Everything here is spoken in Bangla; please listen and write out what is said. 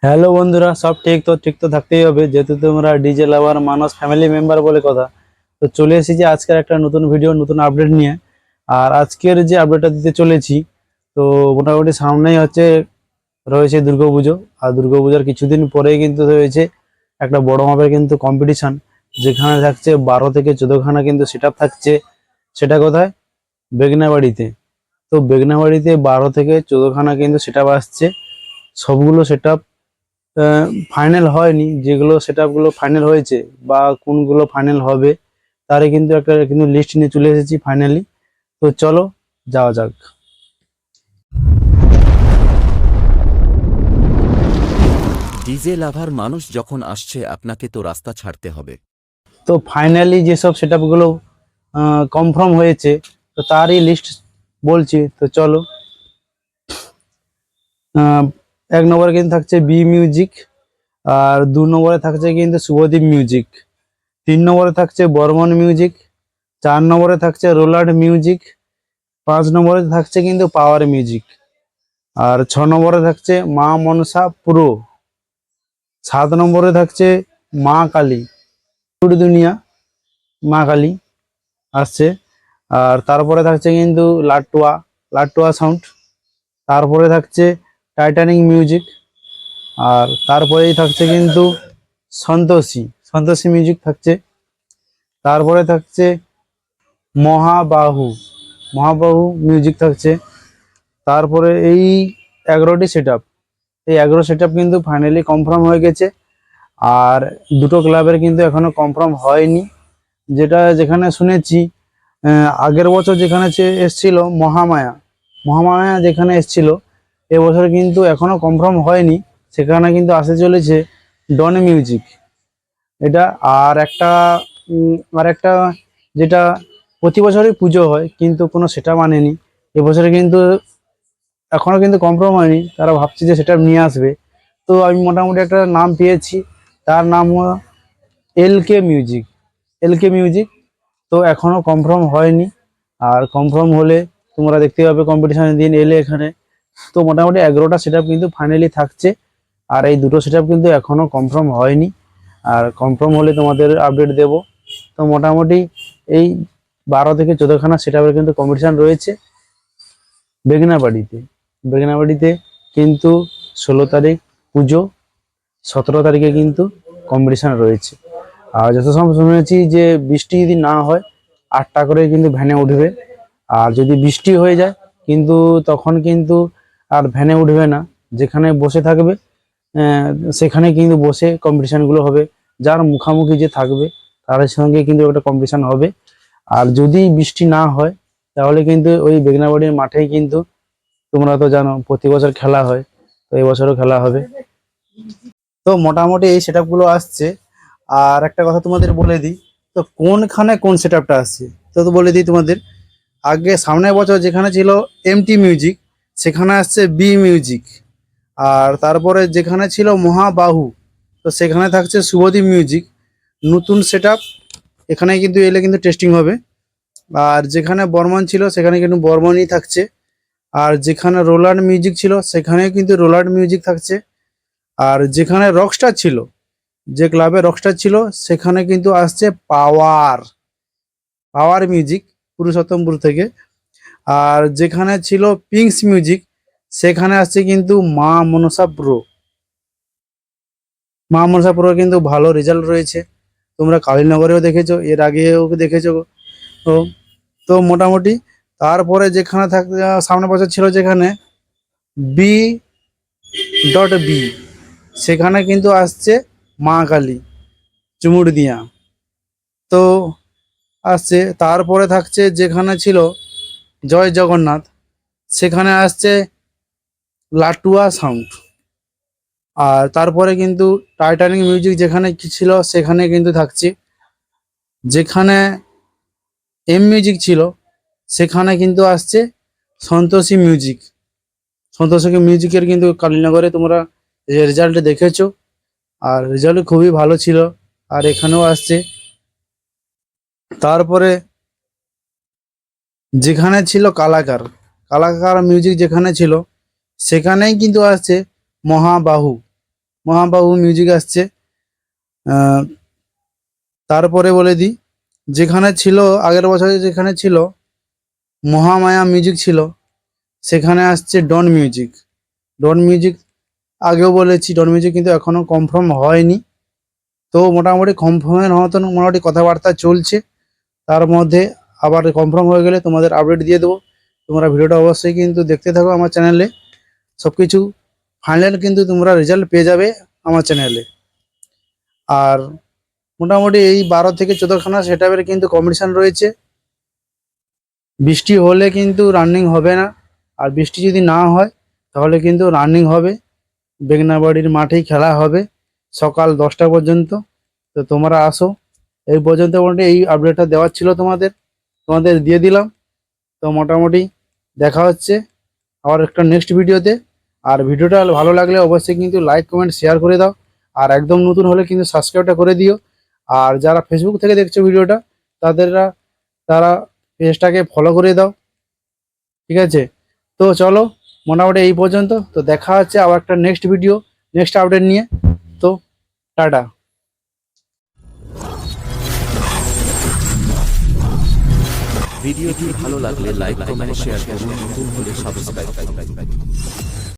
হ্যালো বন্ধুরা, সব ঠিক তো থাকতেই হবে, যেহেতু তোমরা ডিজে লাভার মানুষ ফ্যামিলি মেম্বার বলে কথা। তো চলে এসেছি আজকের একটা নতুন ভিডিও, নতুন আপডেট নিয়ে। আর আজকের যে আপডেটটা দিতে চলেছি, তো মোটামুটি সামনেই রয়েছে দুর্গাপুজো। আর দুর্গাপূজার কিছুদিন পরেই কিন্তু রয়েছে একটা বড় মাপের কিন্তু কম্পিটিশন, যেখানে থাকছে 12 থেকে 14খানা কিন্তু সেট আপ থাকছে। সেটা কোথায়? বেগনাবাড়িতে। তো বেগনাবাড়িতে 12 থেকে 14খানা কিন্তু সেট আপ আসছে। সবগুলো সেট ফাইনাল হয়নি, যেগুলো সেটআপ গুলো ফাইনাল হয়েছে বা কোনগুলো ফাইনাল হবে তারই কিন্তু একটা কিন্তু লিস্ট নিয়ে চলে এসেছি ফাইনালি। তো চলো যাওয়া যাক। ডিজে লাভার মানুষ যখন আসছে আপনাকে তো রাস্তা ছাড়তে হবে। তো ফাইনালি যেসব সেটআপ গুলো কনফার্ম হয়েছে, তো তারই লিস্ট বলছি। তো চলো। আহ, 1 নম্বরে কিন্তু থাকছে বি মিউজিক। আর 2 নম্বরে থাকছে কিন্তু শুভদীপ মিউজিক। 3 নম্বরে থাকছে বর্মন মিউজিক। 4 নম্বরে থাকছে রোলান্ড মিউজিক। 5 নম্বরে থাকছে কিন্তু পাওয়ার মিউজিক। আর 6 নম্বরে থাকছে মা মনসা প্রো। 7 নম্বরে থাকছে মা কালী দুনিয়া, মা কালী আসছে। আর তারপরে থাকছে কিন্তু লাটুয়া, লাটুয়া সাউন্ড। তারপরে থাকছে টাইটানিক মিউজিক। আর তারপরেই থাকছে কিন্তু সন্তোষী, সন্তোষী মিউজিক থাকছে। তারপরে থাকছে মহাবাহু, মহাবাহু মিউজিক থাকছে। তারপরে এই 11টি সেট আপ, এই 11 সেট আপ কিন্তু ফাইনালি কনফার্ম হয়ে গেছে। আর দুটো ক্লাবের কিন্তু এখনো কনফার্ম হয়নি, যেটা যেখানে শুনেছি আগের বছর যেখানে এসছিল মহামায়া, মহামায়া যেখানে এসছিল, এবছর কিন্তু এখনো কনফার্ম হয়নি। সেখানে কিন্তু আসতে চলেছে ডন মিউজিক। এটা আর একটা আর একটা যেটা প্রতি বছরই পুজো হয় কিন্তু কোনো সেটা মানেনি, এবছরে কিন্তু এখনো কিন্তু কনফার্ম হয়নি। তারা ভাবছে যে সেটা নিয়ে আসবে। তো আমি মোটামুটি একটা নাম পেয়েছি, তার নাম হলো এলকে মিউজিক, এলকে মিউজিক। তো এখনো কনফার্ম হয়নি। আর কনফার্ম হলে তোমরা দেখতে পাবে কম্পিটিশনের দিন এলে এখানে। তো মোটামুটি 11টা সেট আপ কিন্তু ফাইনালি থাকছে। আর এই দুটো সেট আপ কিন্তু এখনো কনফার্ম হয়নি। আর কনফার্ম হলে তোমাদের আপডেট দেব। তো মোটামুটি এই 12 থেকে 14খানা সেট আপের কিন্তু কম্পিটিশন রয়েছে বেগনাবাড়িতে। বেগনাবাড়িতে কিন্তু 16 তারিখ পুজো, 17 তারিখে কিন্তু কম্পিটিশন রয়েছে। আর যত সম্ভব শুনেছি যে বৃষ্টি যদি না হয় 8টা করে কিন্তু ভ্যানে উঠবে। আর যদি বৃষ্টি হয়ে যায় কিন্তু তখন কিন্তু আর ভ্যানে উঠবে না, যেখানে বসে থাকবে আহ, সেখানে কিন্তু বসে কম্পিটিশন গুলো হবে। যার মুখামুখি যে থাকবে তার সঙ্গে কিন্তু একটা কম্পিটিশন হবে। আর যদি বৃষ্টি না হয় তাহলে কিন্তু ওই বেগনাবাড়ির মাঠেই কিন্তু, তোমরা তো জানো প্রতি বছর খেলা হয়, তো এই বছরও খেলা হবে। তো মোটামুটি এই সেট গুলো আসছে। আর একটা কথা তোমাদের বলে দিই, তো কোনখানে কোন সেট আপটা আসছে তো বলে দিই তোমাদের। আগে সামনের বছর যেখানে ছিল এমটি মিউজিক, সেখানে আসছে বি মিউজিক। আর তারপরে যেখানে ছিল মহাবাহু, তো সেখানে থাকছে শুভদীপ মিউজিক। নতুন সেট আপ, এখানে কিন্তু এলে কিন্তু টেস্টিং হবে। আর যেখানে বর্মন ছিল সেখানে কিন্তু বর্মনই থাকছে। আর যেখানে রোলান্ড মিউজিক ছিল সেখানে কিন্তু রোলান্ড মিউজিক থাকছে। আর যেখানে রকস্টার ছিল, যে ক্লাবে রকস্টার ছিল, সেখানে কিন্তু আসছে পাওয়ার, পাওয়ার মিউজিক পুরুষোত্তমপুর থেকে। আর যেখানে ছিল পিঙ্কস মিউজিক, সেখানে আসছে কিন্তু মা মনসা প্রো। মা মনসা প্রো কিন্তু ভালো রেজাল্ট রয়েছে, তোমরা কালীনগরেও দেখেছো, এর আগেও দেখেছো। তো তো মোটামুটি তারপরে যেখানে সামনে বছর ছিল যেখানে বি.বি, সেখানে কিন্তু আসছে মা কালী চুমুরদিয়া। তো আসছে তারপরে থাকছে যেখানে ছিল জয় জগন্নাথ, সেখানে আসছে লাটুয়া সাউন্ড। আর তারপরে কিন্তু টাইটানিক মিউজিক যেখানে কি ছিল সেখানে কিন্তু থাকছে। যেখানে এম মিউজিক ছিল সেখানে কিন্তু আসছে সন্তোষী মিউজিক। সন্তোষী মিউজিকের কিন্তু কালীনগরে তোমরা রেজাল্ট দেখেছো, আর রেজাল্ট খুবই ভালো ছিল। আর এখানেও আসছে। তারপরে যেখানে ছিল কালাকার, কালাকার মিউজিক যেখানে ছিল সেখানেই কিন্তু আসছে মহাবাহু। মহাবাবু মিউজিক আসছে। তারপরে বলে দিই, যেখানে ছিল আগের বছরে যেখানে ছিল মহামায়া মিউজিক ছিল, সেখানে আসছে ডন মিউজিক। ডন মিউজিক আগেও বলেছি, ডন মিউজিক কিন্তু এখনও কনফার্ম হয়নি। তো মোটামুটি কনফার্মের মতন মোটামুটি কথাবার্তা চলছে। তার মধ্যে আবার কনফার্ম হয়ে গেলে তোমাদের আপডেট দিয়ে দেবো। তোমরা ভিডিওটা অবশ্যই কিন্তু দেখতে থাকো আমার চ্যানেলে। সব কিছু ফাইনাল কিন্তু তোমরা রেজাল্ট পেয়ে যাবে আমার চ্যানেলে। আর মোটামুটি এই 12 থেকে 14খানা সেটআপের কিন্তু কম্পিটিশান রয়েছে। বৃষ্টি হলে কিন্তু রানিং হবে না, আর বৃষ্টি যদি না হয় তাহলে কিন্তু রানিং হবে। বেগনাবাড়ির মাঠেই খেলা হবে সকাল 10টা পর্যন্ত। তো তোমরা আসো। এই পর্যন্ত মোটামুটি এই আপডেটটা দেওয়ার ছিল তোমাদের দিয়ে দিলাম। তো মোটামুটি দেখা হচ্ছে আবার একটা নেক্সট ভিডিওতে। আর ভিডিওটা ভালো লাগলে অবশ্যই কিন্তু লাইক কমেন্ট শেয়ার করে দাও। আর একদম নতুন হলে কিন্তু সাবস্ক্রাইবটা করে দিও। আর যারা ফেসবুক থেকে দেখছো ভিডিওটা, তারা পেজটাকে ফলো করে দাও, ঠিক আছে? তো চলো মোটামুটি এই পর্যন্ত। তো দেখা হচ্ছে আবার একটা নেক্সট ভিডিও, নেক্সট আপডেট নিয়ে। তো টাটা। ভিডিওটি ভালো লাগলে লাইক কমেন্ট শেয়ার করুন, নতুন হলে সাবস্ক্রাইব করুন।